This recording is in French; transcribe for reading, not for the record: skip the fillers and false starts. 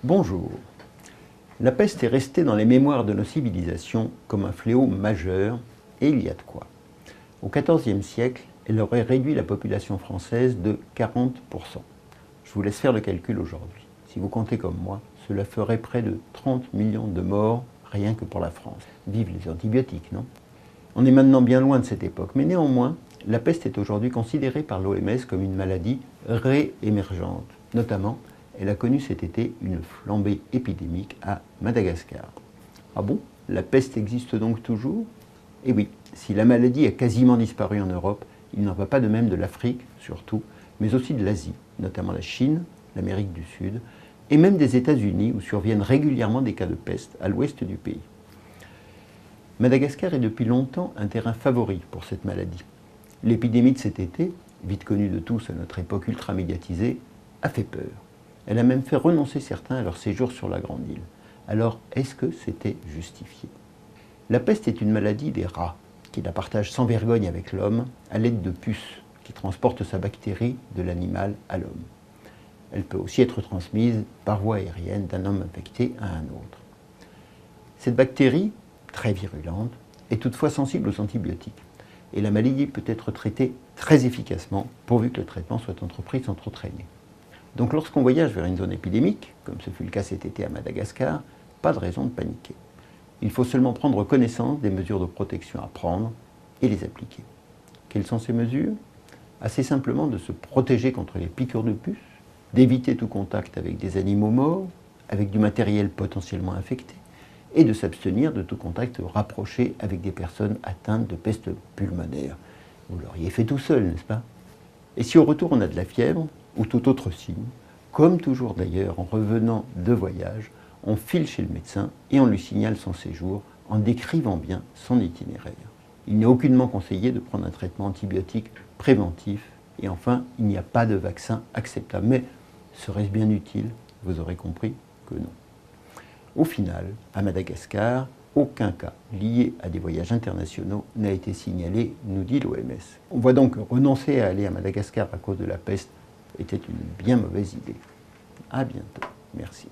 Bonjour. La peste est restée dans les mémoires de nos civilisations comme un fléau majeur, et il y a de quoi. Au XIVe siècle, elle aurait réduit la population française de 40%. Je vous laisse faire le calcul aujourd'hui. Si vous comptez comme moi, cela ferait près de 30 millions de morts rien que pour la France. Vive les antibiotiques, non? On est maintenant bien loin de cette époque, mais néanmoins, la peste est aujourd'hui considérée par l'OMS comme une maladie réémergente. Notamment, elle a connu cet été une flambée épidémique à Madagascar. Ah bon? La peste existe donc toujours? Eh oui, si la maladie a quasiment disparu en Europe, il n'en va pas de même de l'Afrique, surtout, mais aussi de l'Asie, notamment la Chine, l'Amérique du Sud, et même des États-Unis, où surviennent régulièrement des cas de peste à l'ouest du pays. Madagascar est depuis longtemps un terrain favori pour cette maladie. L'épidémie de cet été, vite connue de tous à notre époque ultra médiatisée, a fait peur. Elle a même fait renoncer certains à leur séjour sur la grande île. Alors, est-ce que c'était justifié? La peste est une maladie des rats, qui la partagent sans vergogne avec l'homme à l'aide de puces, qui transportent sa bactérie de l'animal à l'homme. Elle peut aussi être transmise par voie aérienne d'un homme infecté à un autre. Cette bactérie, très virulente, est toutefois sensible aux antibiotiques. Et la maladie peut être traitée très efficacement, pourvu que le traitement soit entrepris sans trop traîner. Donc lorsqu'on voyage vers une zone épidémique, comme ce fut le cas cet été à Madagascar, pas de raison de paniquer. Il faut seulement prendre connaissance des mesures de protection à prendre et les appliquer. Quelles sont ces mesures? Assez simplement de se protéger contre les piqûres de puces, d'éviter tout contact avec des animaux morts, avec du matériel potentiellement infecté, et de s'abstenir de tout contact rapproché avec des personnes atteintes de peste pulmonaire. Vous l'auriez fait tout seul, n'est-ce pas? Et si au retour on a de la fièvre, ou tout autre signe, comme toujours d'ailleurs en revenant de voyage, on file chez le médecin et on lui signale son séjour en décrivant bien son itinéraire. Il n'est aucunement conseillé de prendre un traitement antibiotique préventif et enfin, il n'y a pas de vaccin acceptable. Mais serait-ce bien utile? Vous aurez compris que non. Au final, à Madagascar, aucun cas lié à des voyages internationaux n'a été signalé, nous dit l'OMS. On voit donc que renoncer à aller à Madagascar à cause de la peste était une bien mauvaise idée. À bientôt. Merci.